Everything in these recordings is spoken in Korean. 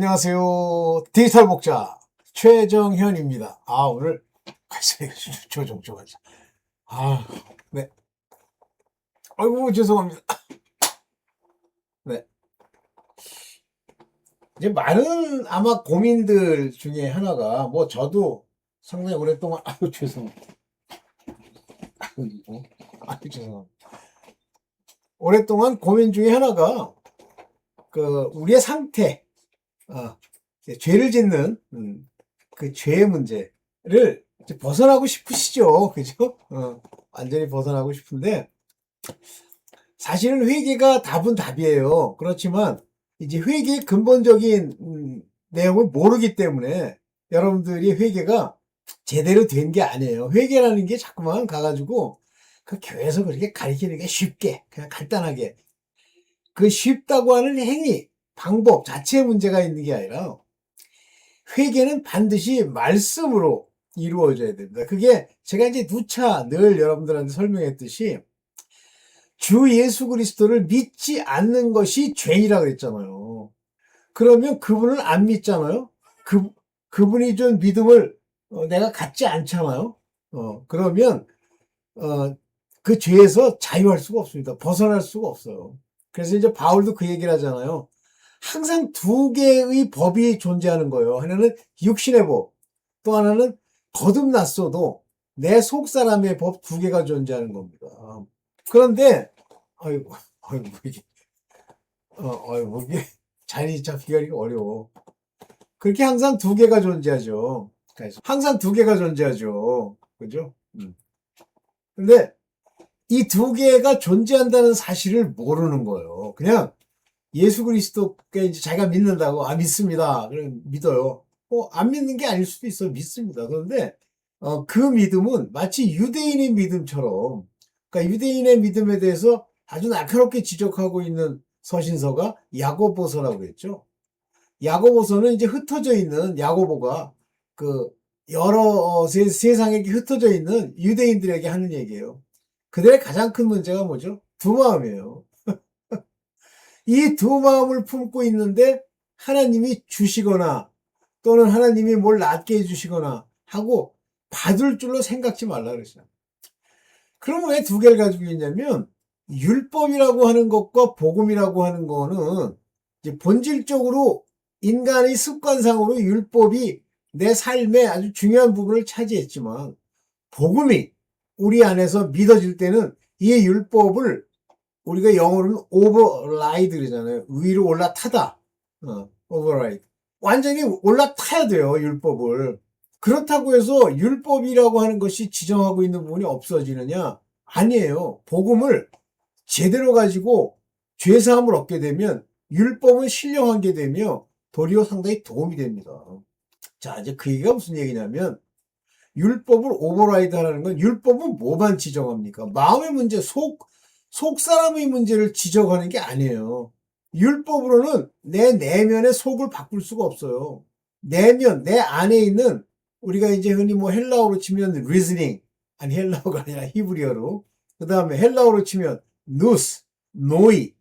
안녕하세요. 디지털 목자 최정현입니다. 오늘 발성이 조정조하자. 네. 아이고, 죄송합니다. 네. 이제 많은 아마 고민들 중에 하나가, 저도 상당히 오랫동안, 죄송합니다. 죄송합니다. 오랫동안 고민 중에 하나가, 우리의 상태, 죄를 짓는, 그 죄의 문제를 이제 벗어나고 싶으시죠. 그죠? 완전히 벗어나고 싶은데, 사실은 회개가 답은 답이에요. 그렇지만, 이제 회개의 근본적인, 내용을 모르기 때문에, 여러분들이 회개가 제대로 된 게 아니에요. 회개라는 게 자꾸만 가가지고, 그 교회에서 그렇게 가르치는 게 쉽게, 그냥 간단하게, 그 쉽다고 하는 행위, 방법 자체에 문제가 있는 게 아니라, 회개는 반드시 말씀으로 이루어져야 됩니다. 그게 제가 이제 누차 늘 여러분들한테 설명했듯이 주 예수 그리스도를 믿지 않는 것이 죄이라고 그랬잖아요. 그러면 그분을 안 믿잖아요. 그분이 준 믿음을 내가 갖지 않잖아요. 그러면 그 죄에서 자유할 수가 없습니다. 벗어날 수가 없어요. 그래서 이제 바울도 그 얘기를 하잖아요. 항상 두 개의 법이 존재하는 거예요. 하나는 육신의 법, 또 하나는 거듭났어도 내 속사람의 법 두 개가 존재하는 겁니다. 그런데, 이게 자리 잡기가 어려워. 그렇게 항상 두 개가 존재하죠. 항상 두 개가 존재하죠. 그죠? 근데 이 두 개가 존재한다는 사실을 모르는 거예요. 그냥 예수 그리스도께 이제 자기가 믿는다고, 믿습니다. 그럼 믿어요. 안 믿는 게 아닐 수도 있어요. 믿습니다. 그런데, 그 믿음은 마치 유대인의 믿음처럼, 그러니까 유대인의 믿음에 대해서 아주 날카롭게 지적하고 있는 서신서가 야고보서라고 했죠. 야고보서는 이제 흩어져 있는 야고보가 여러 세상에 흩어져 있는 유대인들에게 하는 얘기예요. 그들의 가장 큰 문제가 뭐죠? 두 마음이에요. 이 두 마음을 품고 있는데 하나님이 주시거나 또는 하나님이 뭘 낫게 해주시거나 하고 받을 줄로 생각지 말라 그랬어요. 그럼 왜 두 개를 가지고 있냐면 율법이라고 하는 것과 복음이라고 하는 거는 이제 본질적으로 인간의 습관상으로 율법이 내 삶의 아주 중요한 부분을 차지했지만 복음이 우리 안에서 믿어질 때는 이 율법을 우리가 영어로는 override 그러잖아요. 위로 올라타다. override. 완전히 올라타야 돼요, 율법을. 그렇다고 해서 율법이라고 하는 것이 지정하고 있는 부분이 없어지느냐? 아니에요. 복음을 제대로 가지고 죄사함을 얻게 되면 율법은 신령하게 되며 도리어 상당히 도움이 됩니다. 자, 이제 그 얘기가 무슨 얘기냐면 율법을 오버라이드 하라는 건 율법은 뭐만 지정합니까? 마음의 문제, 속 사람의 문제를 지적하는 게 아니에요. 율법으로는 내 내면의 속을 바꿀 수가 없어요. 내면, 내 안에 있는 우리가 이제 흔히 헬라어로 치면 reasoning, 아니 헬라어가 아니라 히브리어로, 그 다음에 헬라어로 치면 nous, noi,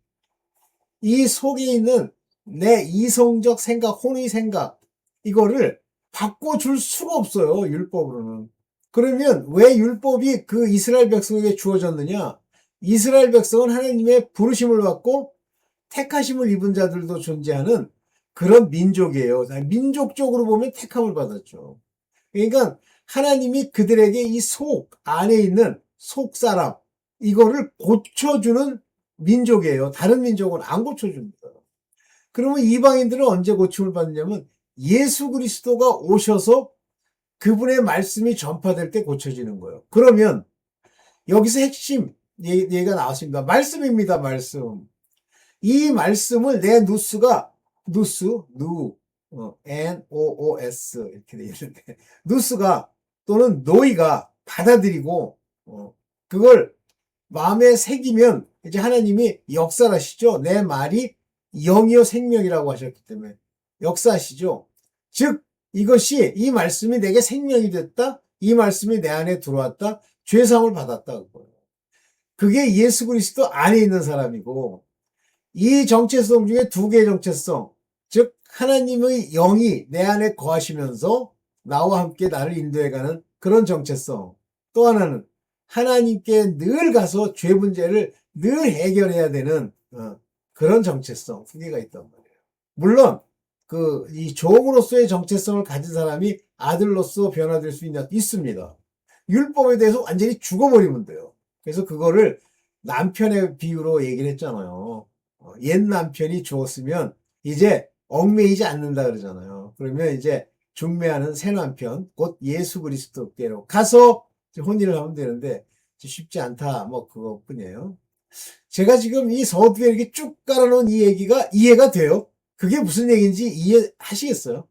이 속에 있는 내 이성적 생각, 혼의 생각, 이거를 바꿔줄 수가 없어요, 율법으로는. 그러면 왜 율법이 그 이스라엘 백성에게 주어졌느냐? 이스라엘 백성은 하나님의 부르심을 받고 택하심을 입은 자들도 존재하는 그런 민족이에요. 민족적으로 보면 택함을 받았죠. 그러니까 하나님이 그들에게 이 속 안에 있는 속 사람, 이거를 고쳐주는 민족이에요. 다른 민족은 안 고쳐줍니다. 그러면 이방인들은 언제 고침을 받느냐면 예수 그리스도가 오셔서 그분의 말씀이 전파될 때 고쳐지는 거예요. 그러면 여기서 핵심 얘기가 나왔습니다. 말씀입니다. 말씀. 이 말씀을 내 N-O-O-S 이렇게 되어 있는데 누스가 또는 노이가 받아들이고 그걸 마음에 새기면 이제 하나님이 역사하시죠. 내 말이 영이요 생명이라고 하셨기 때문에 역사하시죠. 즉 이것이 이 말씀이 내게 생명이 됐다. 이 말씀이 내 안에 들어왔다. 죄사함을 받았다. 그게 예수 그리스도 안에 있는 사람이고 이 정체성 중에 두 개의 정체성, 즉 하나님의 영이 내 안에 거하시면서 나와 함께 나를 인도해가는 그런 정체성. 또 하나는 하나님께 늘 가서 죄 문제를 늘 해결해야 되는 그런 정체성. 두 개가 있단 말이에요. 물론 이 종으로서의 정체성을 가진 사람이 아들로서 변화될 수 있습니다. 율법에 대해서 완전히 죽어버리면 돼요. 그래서 그거를 남편의 비유로 얘기를 했잖아요. 옛 남편이 죽었으면 이제 얽매이지 않는다 그러잖아요. 그러면 이제 중매하는 새 남편, 곧 예수 그리스도께로 가서 혼인을 하면 되는데 쉽지 않다. 뭐 그것뿐이에요. 제가 지금 이 서두에 이렇게 쭉 깔아놓은 이 얘기가 이해가 돼요. 그게 무슨 얘기인지 이해하시겠어요?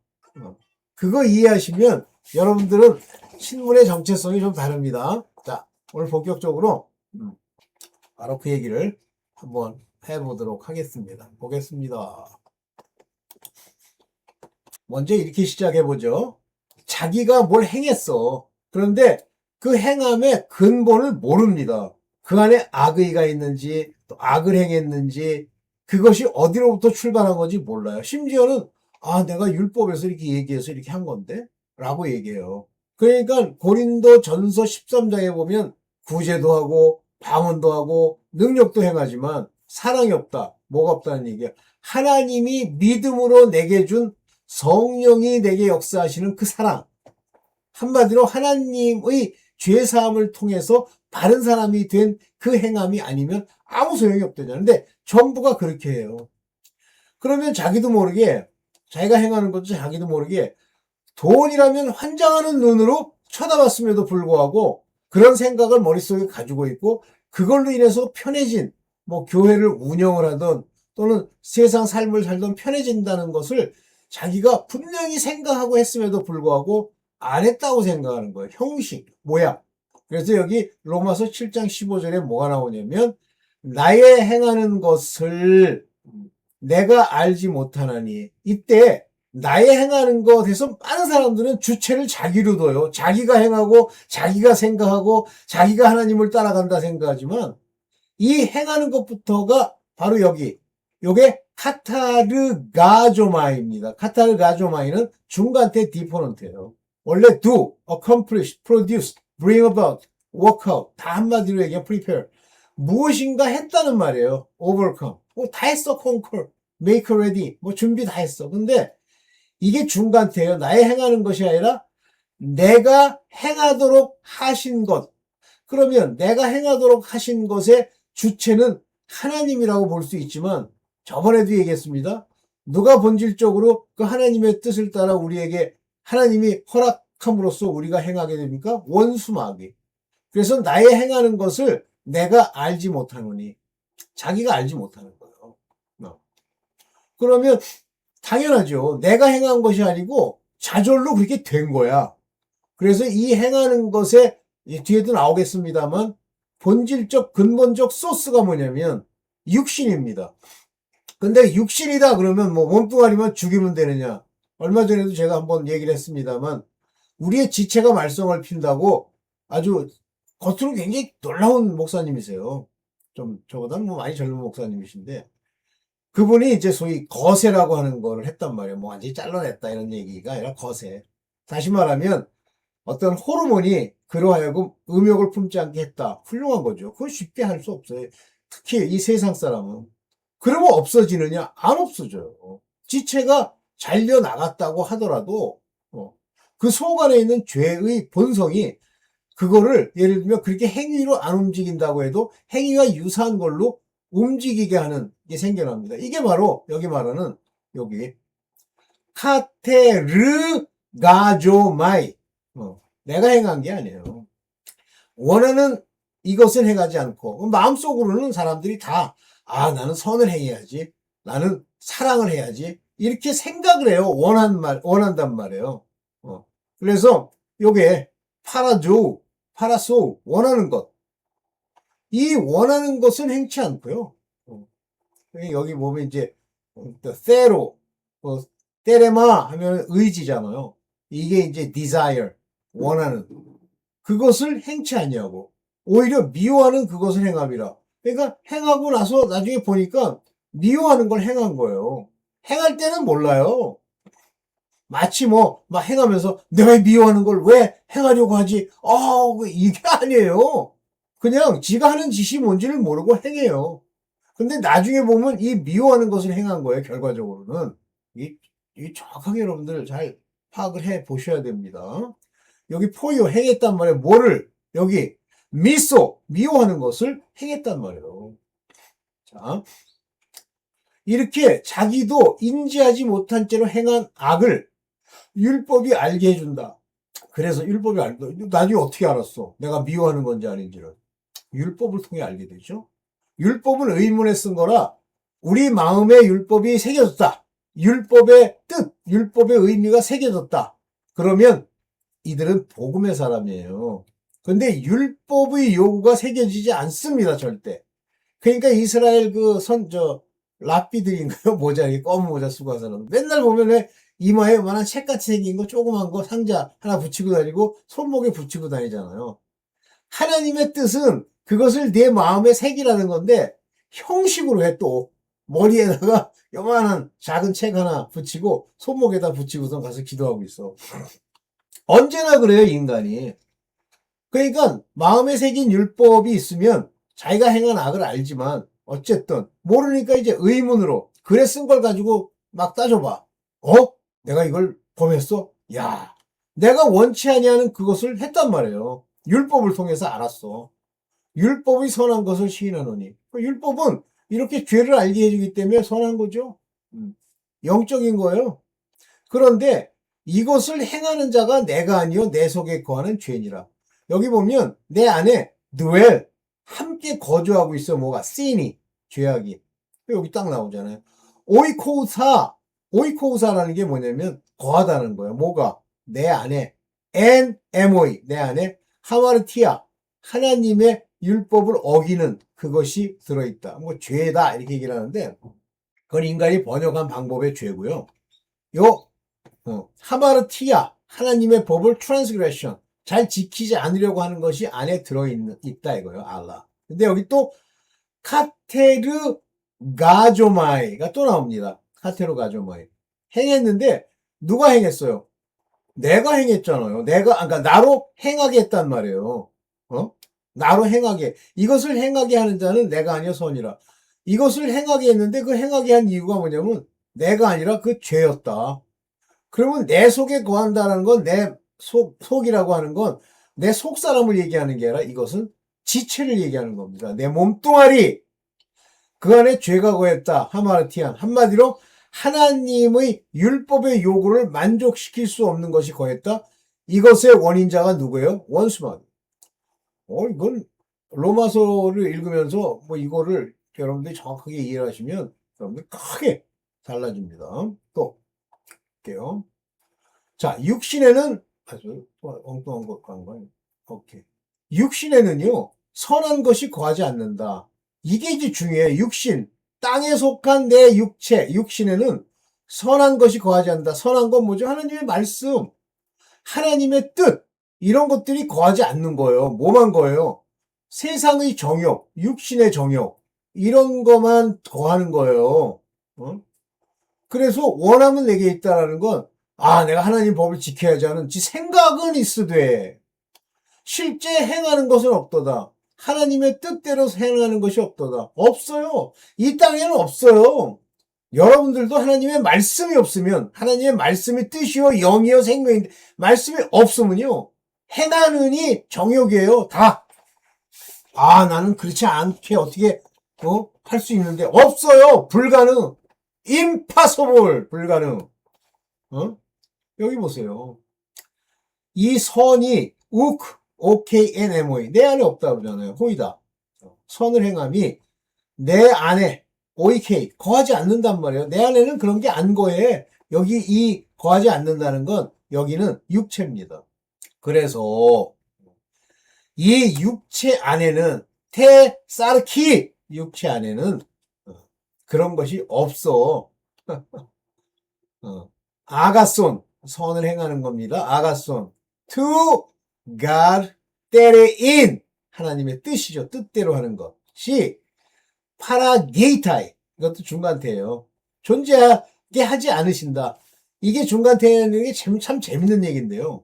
그거 이해하시면 여러분들은 신문의 정체성이 좀 다릅니다. 자, 오늘 본격적으로 바로 그 얘기를 한번 해보도록 하겠습니다. 보겠습니다. 먼저 이렇게 시작해보죠. 자기가 뭘 행했어. 그런데 그 행함의 근본을 모릅니다. 그 안에 악의가 있는지, 또 악을 행했는지, 그것이 어디로부터 출발한 건지 몰라요. 심지어는, 내가 율법에서 이렇게 얘기해서 이렇게 한 건데? 라고 얘기해요. 그러니까 고린도 전서 13장에 보면 구제도 하고, 방언도 하고, 능력도 행하지만 사랑이 없다. 뭐가 없다는 얘기야. 하나님이 믿음으로 내게 준 성령이 내게 역사하시는 그 사랑. 한마디로 하나님의 죄사함을 통해서 바른 사람이 된 그 행함이 아니면 아무 소용이 없다잖아요. 근데 전부가 그렇게 해요. 그러면 자기도 모르게, 자기가 행하는 것도 자기도 모르게 돈이라면 환장하는 눈으로 쳐다봤음에도 불구하고 그런 생각을 머릿속에 가지고 있고, 그걸로 인해서 편해진, 뭐 교회를 운영을 하던 또는 세상 삶을 살던 편해진다는 것을 자기가 분명히 생각하고 했음에도 불구하고 안 했다고 생각하는 거예요. 형식, 모양. 그래서 여기 로마서 7장 15절에 뭐가 나오냐면, 나의 행하는 것을 내가 알지 못하나니. 이때 나의 행하는 것에서 많은 사람들은 주체를 자기로 둬요. 자기가 행하고 자기가 생각하고 자기가 하나님을 따라간다 생각하지만, 이 행하는 것부터가 바로 여기, 요게 카타르가조마입니다. 카타르가조마이는 중간태 디포넌트예요. 원래 do, accomplish, produce, bring about, work out 다 한마디로 얘기하면 prepare. 무엇인가 했다는 말이에요. overcome. 다 했어. conquer, make ready. 준비 다 했어. 근데 이게 중간태예요. 나의 행하는 것이 아니라 내가 행하도록 하신 것. 그러면 내가 행하도록 하신 것의 주체는 하나님이라고 볼 수 있지만, 저번에도 얘기했습니다. 누가 본질적으로 그 하나님의 뜻을 따라 우리에게 하나님이 허락함으로써 우리가 행하게 됩니까? 원수 마귀. 그래서 나의 행하는 것을 내가 알지 못하노니, 자기가 알지 못하는 거예요. 그러면 당연하죠. 내가 행한 것이 아니고 자절로 그렇게 된 거야. 그래서 이 행하는 것에 뒤에도 나오겠습니다만 본질적 근본적 소스가 뭐냐면 육신입니다. 근데 육신이다 그러면 몸뚱아리만 죽이면 되느냐? 얼마 전에도 제가 한번 얘기를 했습니다만, 우리의 지체가 말썽을 핀다고 아주 겉으로 굉장히 놀라운 목사님이세요. 좀 저보다 많이 젊은 목사님이신데, 그분이 이제 소위 거세라고 하는 거를 했단 말이에요. 완전히 잘라냈다 이런 얘기가 아니라 거세. 다시 말하면 어떤 호르몬이 그로 하여금 음욕을 품지 않게 했다. 훌륭한 거죠. 그건 쉽게 할 수 없어요. 특히 이 세상 사람은. 그러면 없어지느냐? 안 없어져요. 지체가 잘려 나갔다고 하더라도 그 속 안에 있는 죄의 본성이 그거를 예를 들면 그렇게 행위로 안 움직인다고 해도 행위와 유사한 걸로 움직이게 하는 게 생겨납니다. 이게 바로 여기 말하는 여기 카테르가조마이. 내가 행한 게 아니에요. 원하는 이것을 행하지 않고 마음속으로는 사람들이 다 나는 선을 행해야지, 나는 사랑을 해야지 이렇게 생각을 해요. 원한단 말이에요. 그래서 요게 파라소 원하는 것. 이 원하는 것은 행치 않고요. 여기 보면 이제 테로, 테레마 하면 의지잖아요. 이게 이제 desire, 원하는 그것을 행치 아니하고 오히려 미워하는 그것을 행함이라. 그러니까 행하고 나서 나중에 보니까 미워하는 걸 행한 거예요. 행할 때는 몰라요. 마치 막 행하면서 내가 미워하는 걸 왜 행하려고 하지? 이게 아니에요. 그냥 지가 하는 짓이 뭔지를 모르고 행해요. 근데 나중에 보면 이 미워하는 것을 행한 거예요, 결과적으로는. 이 정확하게 여러분들 잘 파악을 해 보셔야 됩니다. 여기 포유 행했단 말이에요. 뭐를? 여기 미워하는 것을 행했단 말이에요. 자, 이렇게 자기도 인지하지 못한 채로 행한 악을 율법이 알게 해준다. 그래서 율법이 나중에 어떻게 알았어? 내가 미워하는 건지 아닌지를. 율법을 통해 알게 되죠. 율법은 의문에 쓴 거라 우리 마음에 율법이 새겨졌다. 율법의 뜻, 율법의 의미가 새겨졌다. 그러면 이들은 복음의 사람이에요. 근데 율법의 요구가 새겨지지 않습니다, 절대. 그러니까 이스라엘 랍비들인가요? 모자, 검은 모자 쓰고 한 사람. 맨날 보면 왜 이마에 요만한 책같이 생긴 거, 조그만 거, 상자 하나 붙이고 다니고, 손목에 붙이고 다니잖아요. 하나님의 뜻은 그것을 내 마음에 새기라는 건데, 형식으로 해 또. 머리에다가 요만한 작은 책 하나 붙이고, 손목에다 붙이고선 가서 기도하고 있어. 언제나 그래요, 인간이. 그러니까 마음에 새긴 율법이 있으면 자기가 행한 악을 알지만 어쨌든 모르니까 이제 의문으로 글에 쓴 걸 가지고 막 따져봐. 내가 이걸 범했어? 야, 내가 원치 아니하는 그것을 했단 말이에요. 율법을 통해서 알았어. 율법이 선한 것을 시인하노니. 율법은 이렇게 죄를 알게 해주기 때문에 선한 거죠. 영적인 거예요. 그런데 이것을 행하는 자가 내가 아니요 내 속에 거하는 죄니라. 여기 보면 내 안에 dwell 함께 거주하고 있어. 뭐가? sin이, 죄악이. 여기 딱 나오잖아요. 오이코우사라는 게 뭐냐면 거하다는 거예요. 뭐가? 내 안에 NMOE, 내 안에 하마르티아, 하나님의 율법을 어기는 그것이 들어있다. 뭐 죄다 이렇게 얘기를 하는데 그건 인간이 번역한 방법의 죄고요. 하마르티아, 하나님의 법을 트랜스그레션, 잘 지키지 않으려고 하는 것이 안에 있다 이거예요, 알라. 근데 여기 또 카테르 가조마이가 또 나옵니다. 카테르 가조마이. 행했는데 누가 행했어요? 내가 행했잖아요. 그러니까 나로 행하게 했단 말이에요. 나로 행하게. 이것을 행하게 하는 자는 내가 아니여 선이라. 이것을 행하게 했는데 그 행하게 한 이유가 뭐냐면 내가 아니라 그 죄였다. 그러면 내 속에 거한다는 건 내 속이라고 하는 건 내 속 사람을 얘기하는 게 아니라 이것은 지체를 얘기하는 겁니다. 내 몸뚱아리. 그 안에 죄가 거했다. 하마르티안. 한마디로 하나님의 율법의 요구를 만족시킬 수 없는 것이 거했다. 이것의 원인자가 누구예요? 원수만. 이건 로마서를 읽으면서 이거를 여러분들이 정확하게 이해를 하시면 여러분들 크게 달라집니다. 또 볼게요. 자, 육신에는 아주 엉뚱한 것 간 거예요. 오케이. 육신에는요, 선한 것이 거하지 않는다. 이게 이제 중요해요. 육신. 땅에 속한 내 육신에는 선한 것이 거하지 않는다. 선한 건 뭐죠? 하나님의 말씀, 하나님의 뜻, 이런 것들이 거하지 않는 거예요. 뭐만 거예요? 세상의 정욕, 육신의 정욕, 이런 것만 거하는 거예요. 그래서 원함은 내게 있다라는 건 내가 하나님 법을 지켜야지 하는 지 생각은 있으되 실제 행하는 것은 없도다. 하나님의 뜻대로 행하는 것이 없도다. 없어요. 이 땅에는 없어요. 여러분들도 하나님의 말씀이 없으면 하나님의 말씀이 뜻이요 영이요 생명인데 말씀이 없으면요 행하느니 정욕이에요. 다. 나는 그렇지 않게 어떻게 할 수 있는데 없어요. 불가능. impossible. 불가능. 여기 보세요. 이 선이 OKNMOE 내 안에 없다 그러잖아요. 호이다. 선을 행함이 내 안에 OK 거하지 않는단 말이에요. 내 안에는 그런 게 안 거해. 여기 이 거하지 않는다는 건 여기는 육체입니다. 그래서 이 육체 안에는 테사르키 육체 안에는 그런 것이 없어. 아가손 선을 행하는 겁니다. 아가손 to God 때레인 하나님의 뜻이죠. 뜻대로 하는 것이 파라게이타이 이것도 중간태예요. 하지 않으신다. 이게 중간태하는 게 참 재밌는 얘기인데요.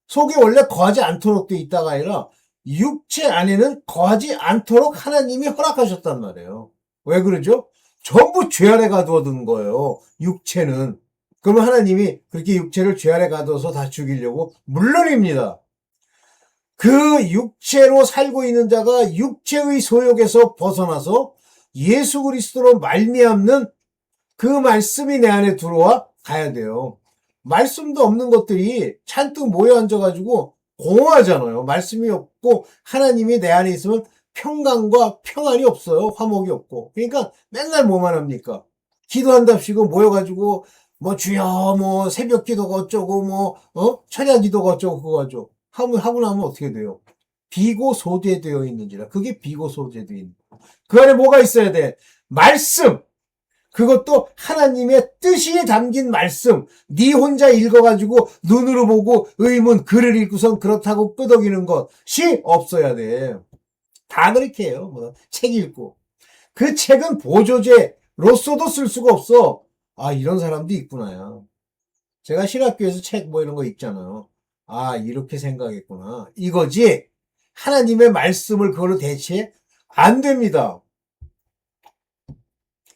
속에 원래 거하지 않도록 돼 있다가 아니라 육체 안에는 거하지 않도록 하나님이 허락하셨단 말이에요. 왜 그러죠? 전부 죄 아래 가두어둔 거예요. 육체는. 그러면 하나님이 그렇게 육체를 죄 아래 가둬서 다 죽이려고? 물론입니다. 그 육체로 살고 있는 자가 육체의 소욕에서 벗어나서 예수 그리스도로 말미암는 그 말씀이 내 안에 들어와 가야 돼요. 말씀도 없는 것들이 잔뜩 모여 앉아가지고 공허하잖아요. 말씀이 없고 하나님이 내 안에 있으면 평강과 평안이 없어요. 화목이 없고. 그러니까 맨날 뭐만 합니까? 기도한답시고 모여가지고 뭐 주여 뭐 새벽 기도가 어쩌고 철야 기도가 어쩌고 그거 하죠. 하고 나면 어떻게 돼요? 비고소제되어 있는지라. 그게 비고소제되어 있는. 그 안에 뭐가 있어야 돼? 말씀. 그것도 하나님의 뜻이 담긴 말씀. 네 혼자 읽어가지고 눈으로 보고 의문 글을 읽고선 그렇다고 끄덕이는 것이 없어야 돼. 다 그렇게 해요. 뭐 책 읽고. 그 책은 보조제로서도 쓸 수가 없어. 아, 이런 사람도 있구나. 제가 신학교에서 책 뭐 이런 거 읽잖아요. 아, 이렇게 생각했구나. 이거지. 하나님의 말씀을 그걸로 대체해? 안 됩니다.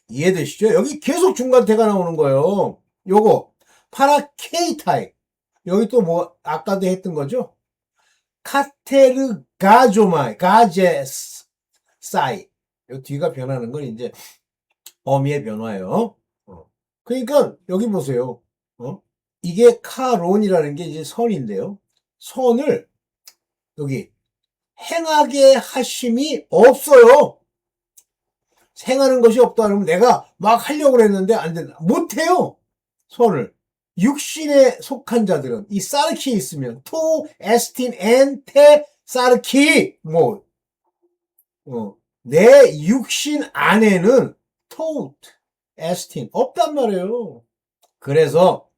이해되시죠? 여기 계속 중간태가 나오는 거예요. 요거 파라케이타이. 여기 또 뭐 아까도 했던 거죠? 카테르가조마이 가제사이. 요 뒤가 변하는 건 이제 어미의 변화예요. 그러니까 여기 보세요. 이게 카론이라는 게 이제 선인데요. 선을 여기 행하게 하심이 없어요. 행하는 것이 없다 그러면 내가 막 하려고 했는데 안 된다. 못해요. 선을. 육신에 속한 자들은 이 사르키에 있으면 토, 에스틴, 엔, 테, 사르키 내 육신 안에는 토, 에스틴 없단 말이에요. 그래서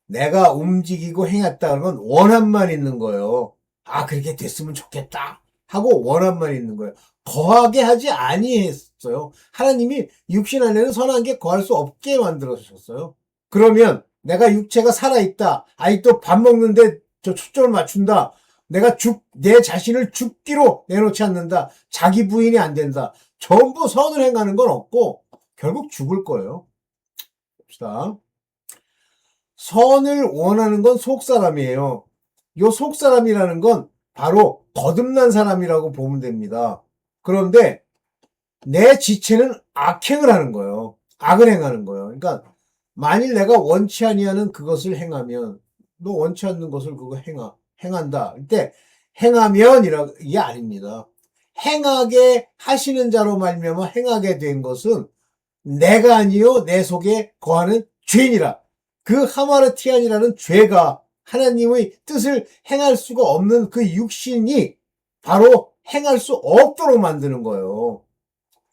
내가 움직이고 행했다 그러면 원함만 있는 거예요. 아, 그렇게 됐으면 좋겠다 하고 원함만 있는 거예요. 거하게 하지 아니했어요. 하나님이 육신 안에는 선한 게 거할 수 없게 만들어주셨어요. 그러면 내가 육체가 살아있다. 아직도 밥 먹는데 저 초점을 맞춘다. 내 자신을 죽기로 내놓지 않는다. 자기 부인이 안 된다. 전부 선을 행하는 건 없고 결국 죽을 거예요. 봅시다. 선을 원하는 건 속사람이에요. 요 속사람이라는 건 바로 거듭난 사람이라고 보면 됩니다. 그런데 내 지체는 악행을 하는 거예요. 악을 행하는 거예요. 그러니까 만일 내가 원치 아니하는 그것을 행하면 너 원치 않는 것을 그거 행한다. 이때 행하면이라 이게 아닙니다. 행하게 하시는 자로 말미암아 행하게 된 것은 내가 아니요 내 속에 거하는 죄인이라. 그 하마르티안이라는 죄가 하나님의 뜻을 행할 수가 없는 그 육신이 바로 행할 수 없도록 만드는 거예요.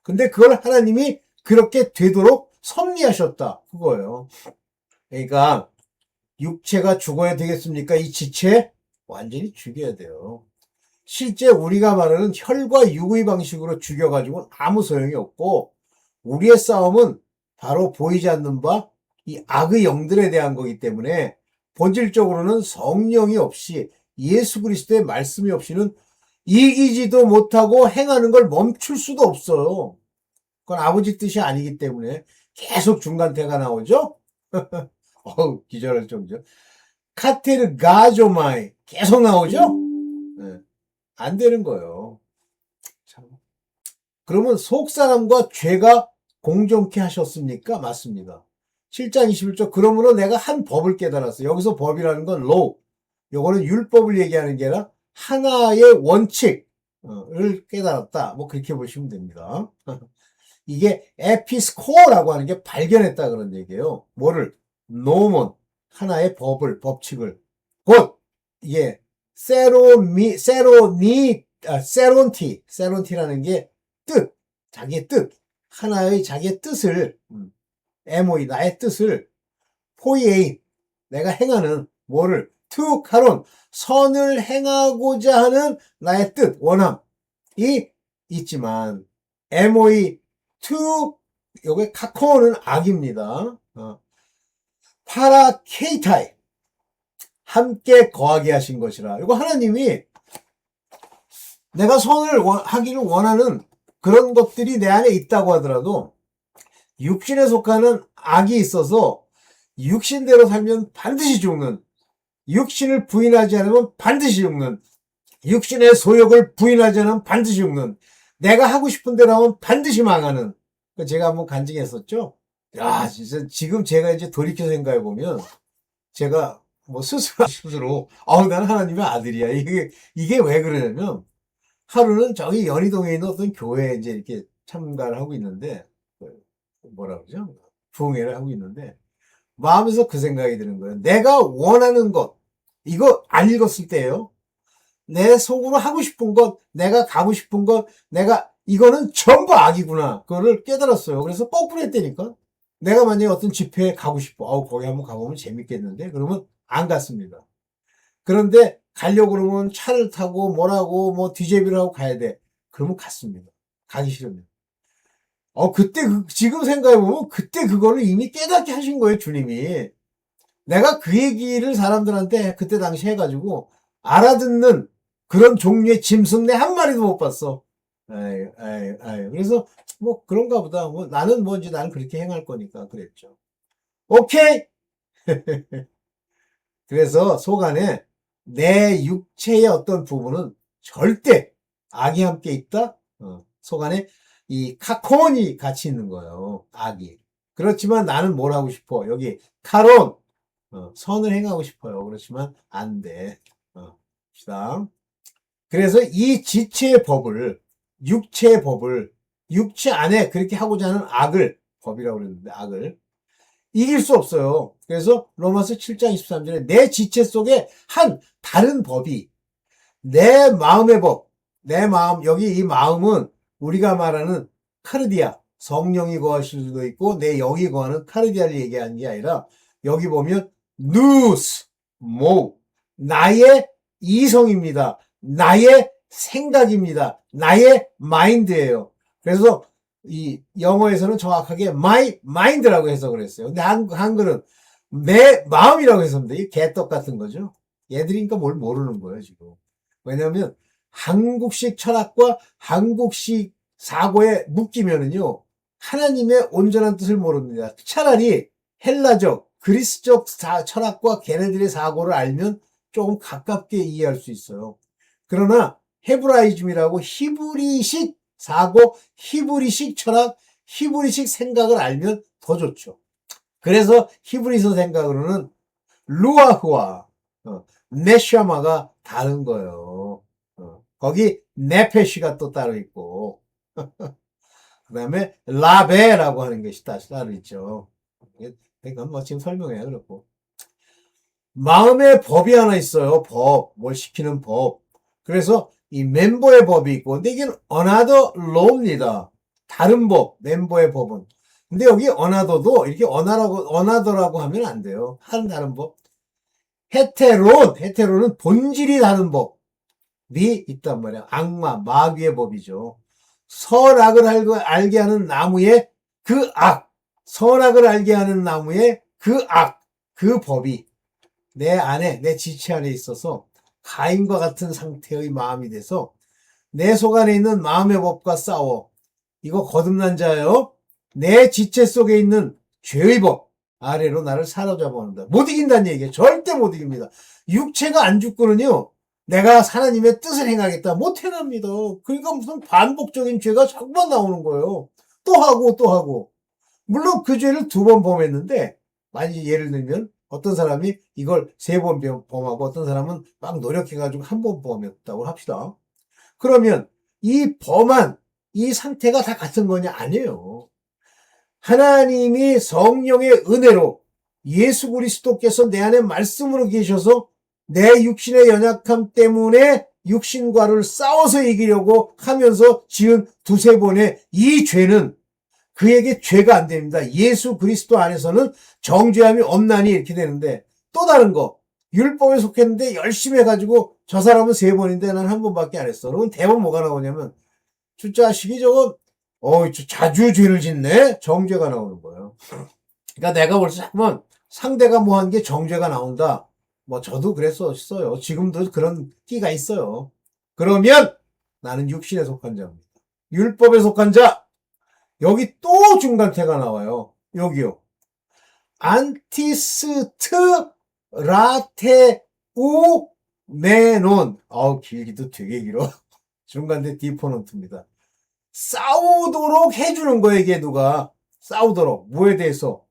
근데 그걸 하나님이 그렇게 되도록 섭리하셨다. 그거예요. 그러니까 육체가 죽어야 되겠습니까? 이 지체 완전히 죽여야 돼요. 실제 우리가 말하는 혈과 육의 방식으로 죽여가지고 아무 소용이 없고 우리의 싸움은 바로 보이지 않는 바 이 악의 영들에 대한 거기 때문에 본질적으로는 성령이 없이 예수 그리스도의 말씀이 없이는 이기지도 못하고 행하는 걸 멈출 수도 없어요. 그건 아버지 뜻이 아니기 때문에 계속 중간태가 나오죠. 기절할 정도죠. 카테르 가조마이 계속 나오죠. 네. 안 되는 거예요. 참. 그러면 속사람과 죄가 공정케 하셨습니까? 맞습니다. 7장 21절 그러므로 내가 한 법을 깨달았어. 여기서 법이라는 건 law. 요거는 율법을 얘기하는 게 아니라 하나의 원칙을 깨달았다. 뭐 그렇게 보시면 됩니다. 이게 에피스코라고 하는 게 발견했다 그런 얘기예요. 뭐를? 노먼. 하나의 법칙을. 곧 이게 세론티라는 게 뜻. 자기의 뜻. 하나의 자기의 뜻을 MOE 나의 뜻을 포이에인 내가 행하는 뭐를 투 카론 선을 행하고자 하는 나의 뜻 원함이 있지만 MOE 투 요게 카코는 악입니다. 파라케이타이 함께 거하게 하신 것이라. 이거 하나님이 내가 선을 하기를 원하는 그런 것들이 내 안에 있다고 하더라도 육신에 속하는 악이 있어서 육신대로 살면 반드시 죽는, 육신을 부인하지 않으면 반드시 죽는, 육신의 소욕을 부인하지 않으면 반드시 죽는, 내가 하고 싶은 대로 하면 반드시 망하는. 제가 한번 간증했었죠. 야, 진짜 지금 제가 이제 돌이켜 생각해 보면 제가 뭐 스스로 나는 하나님의 아들이야. 이게 왜 그러냐면 하루는 저기 연희동에 있는 어떤 교회에 이제 이렇게 참가를 하고 있는데 뭐라 그러죠? 부흥회를 하고 있는데 마음에서 그 생각이 드는 거예요. 내가 원하는 것, 이거 안 읽었을 때예요. 내 속으로 하고 싶은 것, 내가 가고 싶은 것, 이거는 전부 악이구나. 그거를 깨달았어요. 그래서 거꾸로 했다니까. 내가 만약에 어떤 집회에 가고 싶어. 거기 한번 가보면 재밌겠는데? 그러면 안 갔습니다. 그런데 가려고 그러면 차를 타고 뭐라고 뭐 뒤제비를 하고 가야 돼. 그러면 갔습니다. 가기 싫으면. 그때, 지금 생각해보면 그때 그거를 이미 깨닫게 하신 거예요, 주님이. 내가 그 얘기를 사람들한테 그때 당시 해가지고 알아듣는 그런 종류의 짐승 내 한 마리도 못 봤어. 아유. 그래서 뭐 그런가 보다. 뭐 나는 뭔지 나는 그렇게 행할 거니까 그랬죠. 오케이! 그래서 속 안에 내 육체의 어떤 부분은 절대 악이 함께 있다? 속 안에 이 카콘이 같이 있는 거예요. 악이. 그렇지만 나는 뭘 하고 싶어? 여기 카론. 선을 행하고 싶어요. 그렇지만 안 돼. 봅시다. 그래서 이 지체의 법을, 육체의 법을, 육체 안에 그렇게 하고자 하는 악을, 법이라고 그랬는데 악을 이길 수 없어요. 그래서 로마서 7장 23절에 내 지체 속에 한 다른 법이 내 마음의 법, 내 마음, 여기 이 마음은 우리가 말하는 카르디아, 성령이 거하실 수도 있고 내 영이 거하는 카르디아를 얘기하는 게 아니라 여기 보면 누스, 나의 이성입니다. 나의 생각입니다. 나의 마인드예요. 그래서 이 영어에서는 정확하게 my mind라고 해석을 했어요. 근데 한글은 내 마음이라고 해석합니다. 이게 개떡 같은 거죠. 얘들이니까 뭘 모르는 거예요, 지금. 왜냐하면 한국식 철학과 한국식 사고에 묶이면은요, 하나님의 온전한 뜻을 모릅니다. 차라리 헬라적, 그리스적 철학과 걔네들의 사고를 알면 조금 가깝게 이해할 수 있어요. 그러나 헤브라이즘이라고 히브리식 사고, 히브리식 철학, 히브리식 생각을 알면 더 좋죠. 그래서 히브리서 생각으로는 루아흐와 네샤마가 다른 거예요. 거기 네페시가 또 따로 있고 그 다음에 라베라고 하는 것이 따로 있죠. 그러니까 뭐 지금 설명해야 그렇고 마음의 법이 하나 있어요. 법, 뭘 시키는 법. 그래서 이 멤버의 법이 있고, 근데 이게 another law입니다. 다른 법, 멤버의 법은. 근데 여기 another도 이렇게 another라고 하면 안 돼요. 다른 법. 헤테로는 본질이 다른 법이 있단 말이야. 악마, 마귀의 법이죠. 선악을 알게 하는 나무의 그 악, 선악을 알게 하는 나무의 그 악, 그 법이 내 안에, 내 지체 안에 있어서 가인과 같은 상태의 마음이 돼서 내 속 안에 있는 마음의 법과 싸워. 이거 거듭난 자예요. 내 지체 속에 있는 죄의 법 아래로 나를 사로잡아온다. 못 이긴다는 얘기예요. 절대 못 이깁니다. 육체가 안 죽고는요. 내가 하나님의 뜻을 행하겠다. 못 해납니다. 그러니까 무슨 반복적인 죄가 자꾸만 나오는 거예요. 또 하고 또 하고. 물론 그 죄를 2번 범했는데 만약 예를 들면 어떤 사람이 이걸 3번 범하고 어떤 사람은 막 노력해가지고 1번 범했다고 합시다. 그러면 이 범한 이 상태가 다 같은 거냐? 아니에요. 하나님이 성령의 은혜로 예수 그리스도께서 내 안에 말씀으로 계셔서 내 육신의 연약함 때문에 육신과를 싸워서 이기려고 하면서 지은 2-3번의 이 죄는 그에게 죄가 안 됩니다. 예수 그리스도 안에서는 정죄함이 없나니 이렇게 되는데 또 다른 거 율법에 속했는데 열심히 해가지고 저 사람은 3번인데 난 1번밖에 안 했어. 그러면 대부분 뭐가 나오냐면 저 자식이 저거 자주 죄를 짓네? 정죄가 나오는 거예요. 그러니까 내가 벌써 한번 상대가 뭐 한 게 정죄가 나온다. 뭐 저도 그랬었어요. 지금도 그런 끼가 있어요. 그러면 나는 육신에 속한 자입니다. 율법에 속한 자. 여기 또 중간태가 나와요. 여기요. 안티스트 라테우 메논. 길기도 되게 길어. 중간태 디포넌트입니다. 싸우도록 해주는 거예요, 이게 누가. 싸우도록. 뭐에 대해서?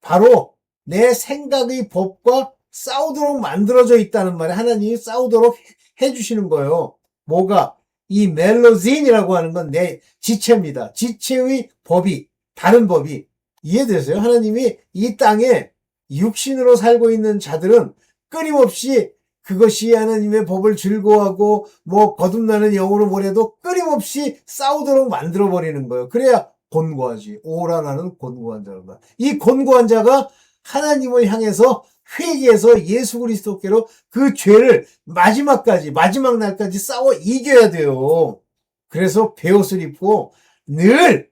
바로 내 생각의 법과 싸우도록 만들어져 있다는 말에 하나님이 싸우도록 해주시는 거예요. 뭐가? 이 멜로진이라고 하는 건 내 지체입니다. 지체의 법이, 다른 법이. 이해되세요? 하나님이 이 땅에 육신으로 살고 있는 자들은 끊임없이 그것이 하나님의 법을 즐거워하고 뭐 거듭나는 영으로 보내도 끊임없이 싸우도록 만들어버리는 거예요. 그래야 곤고하지. 오라나는 곤고한 자로다. 이 곤고한 자가 하나님을 향해서 회개해서 예수 그리스도께로 그 죄를 마지막 날까지 싸워 이겨야 돼요. 그래서 베옷을 입고 늘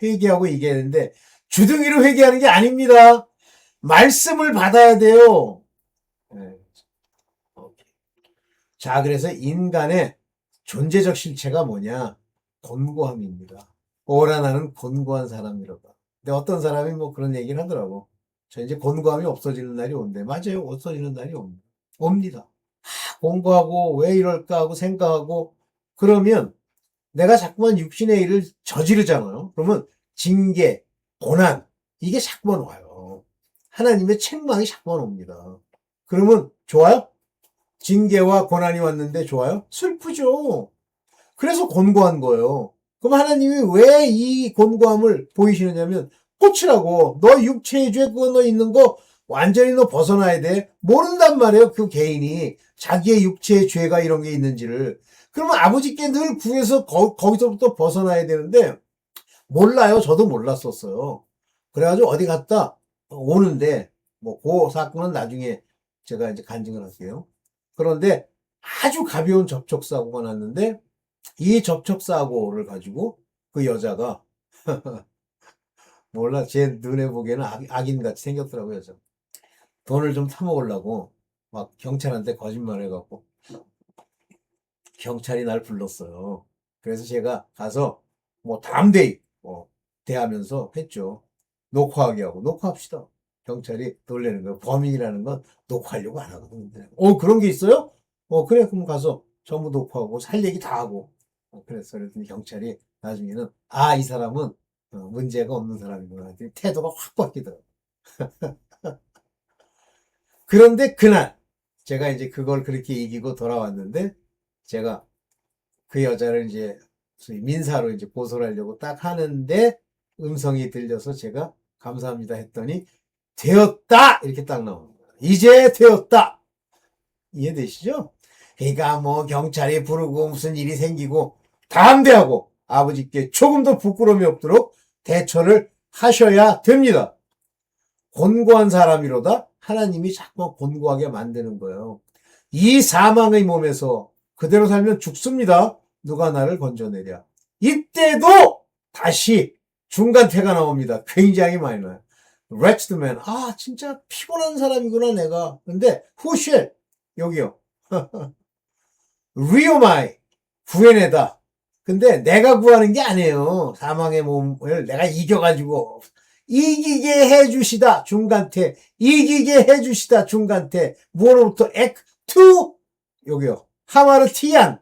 회개하고 이겨야 되는데 주둥이로 회개하는 게 아닙니다. 말씀을 받아야 돼요. 자, 그래서 인간의 존재적 실체가 뭐냐? 곤고함입니다. 오라 나는 곤고한 사람이라고. 근데 어떤 사람이 뭐 그런 얘기를 하더라고. 저 이제 곤고함이 없어지는 날이 온대. 맞아요. 없어지는 날이 옵니다. 곤고하고 왜 이럴까 하고 생각하고 그러면 내가 자꾸만 육신의 일을 저지르잖아요. 그러면 징계, 고난 이게 자꾸만 와요. 하나님의 책망이 자꾸만 옵니다. 그러면 좋아요? 징계와 고난이 왔는데 좋아요? 슬프죠. 그래서 곤고한 거예요. 그럼 하나님이 왜 이 곤고함을 보이시느냐면 고치라고. 너 육체의 죄 그거 너 있는 거 완전히 너 벗어나야 돼. 모른단 말이에요. 그 개인이 자기의 육체의 죄가 이런 게 있는지를. 그러면 아버지께 늘 구해서 거기서부터 벗어나야 되는데 몰라요. 저도 몰랐었어요. 그래가지고 어디 갔다 오는데 뭐 그 사건은 나중에 제가 이제 간증을 할게요. 그런데 아주 가벼운 접촉사고가 났는데 이 접촉사고를 가지고 그 여자가 몰라 제 눈에 보기에는 악인같이 생겼더라고요. 돈을 좀 타먹으려고 막 경찰한테 거짓말을 해갖고 경찰이 날 불렀어요. 그래서 제가 가서 뭐 담대히 대하면서 했죠. 녹화하게 하고 녹화합시다. 경찰이 놀래는 거예요. 범인이라는 건 녹화하려고 안 하거든요. 그런 게 있어요? 그래 그럼 가서 전부 녹화하고 살 얘기 다 하고 그랬더니 경찰이 나중에는 이 사람은 문제가 없는 사람이구나 했더니 태도가 확 바뀌더라고요. 그런데 그날 제가 이제 그걸 그렇게 이기고 돌아왔는데 제가 그 여자를 이제 민사로 이제 고소를 하려고 딱 하는데 음성이 들려서 제가 감사합니다 했더니 되었다 이렇게 딱 나옵니다. 이제 되었다. 이해되시죠? 그러니까 뭐 경찰이 부르고 무슨 일이 생기고 담대하고 아버지께 조금도 부끄러움이 없도록 대처를 하셔야 됩니다. 곤고한 사람이로다 하나님이 자꾸 곤고하게 만드는 거예요. 이 사망의 몸에서 그대로 살면 죽습니다. 누가 나를 건져내랴. 이때도 다시 중간태가 나옵니다. 굉장히 많이 나요. wretched man. 진짜 피곤한 사람이구나 내가. 근데 who shall 여기요. 리오마이 구해내다. 근데 내가 구하는 게 아니에요. 사망의 몸을 내가 이겨가지고 이기게 해주시다 중간태. 이기게 해주시다 중간태. 무엇으로부터 액투 여기요. 하마르티안.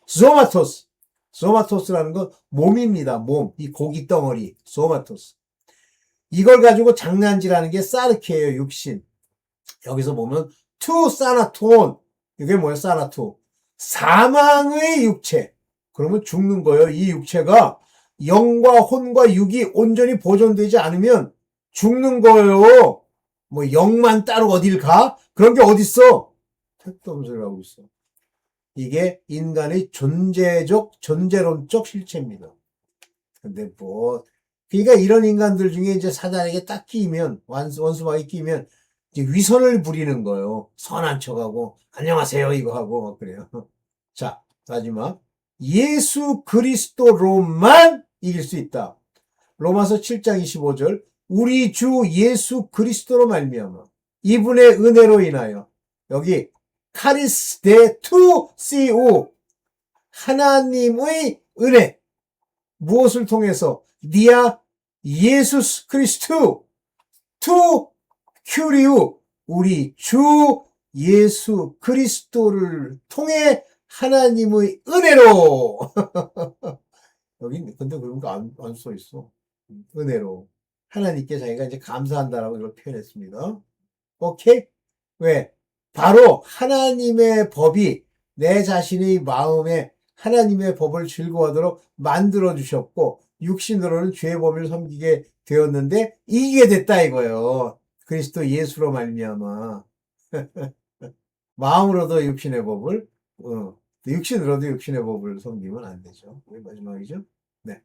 소마토스. 소마토스라는 건 몸입니다. 몸. 이 고기 덩어리. 소마토스. 이걸 가지고 장난질하는 게 사르케예요. 육신. 여기서 보면 투 사나톤. 이게 뭐예요? 사나토. 사망의 육체. 그러면 죽는 거예요. 이 육체가 영과 혼과 육이 온전히 보존되지 않으면 죽는 거예요. 뭐 영만 따로 어딜 가? 그런 게 어딨어? 택도 없는 소리를 하고 있어. 이게 인간의 존재론적 실체입니다. 근데 그러니까 이런 인간들 중에 이제 사단에게 딱 끼면, 원수막에 끼면, 이제 위선을 부리는 거예요. 선한 척하고, 안녕하세요, 이거 하고, 막 그래요. 자, 마지막. 예수 그리스도로만 이길 수 있다. 로마서 7장 25절. 우리 주 예수 그리스도로 말미암아 이분의 은혜로 인하여 여기 카리스 데 투시오 하나님의 은혜 무엇을 통해서 니아 예수스 그리스도 투 큐리우 우리 주 예수 그리스도를 통해 하나님의 은혜로 여기 근데 그런 거 안 써 있어. 은혜로 하나님께 자기가 이제 감사한다라고 이걸 표현했습니다. 오케이? 왜? 바로 하나님의 법이 내 자신의 마음에 하나님의 법을 즐거워하도록 만들어 주셨고 육신으로는 죄의 법을 섬기게 되었는데 이기게 됐다 이거예요. 그리스도 예수로 말미암아 마음으로도 육신의 법을 육신으로도 육신의 법을 섬기면 안 되죠. 이게 마지막이죠. 네.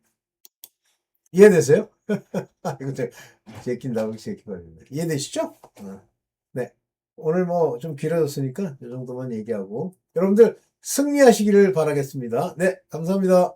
이해되세요? 이거 제낀다고 제끼버립니다. 이해되시죠? 네. 오늘 뭐 좀 길어졌으니까 이 정도만 얘기하고 여러분들 승리하시기를 바라겠습니다. 네, 감사합니다.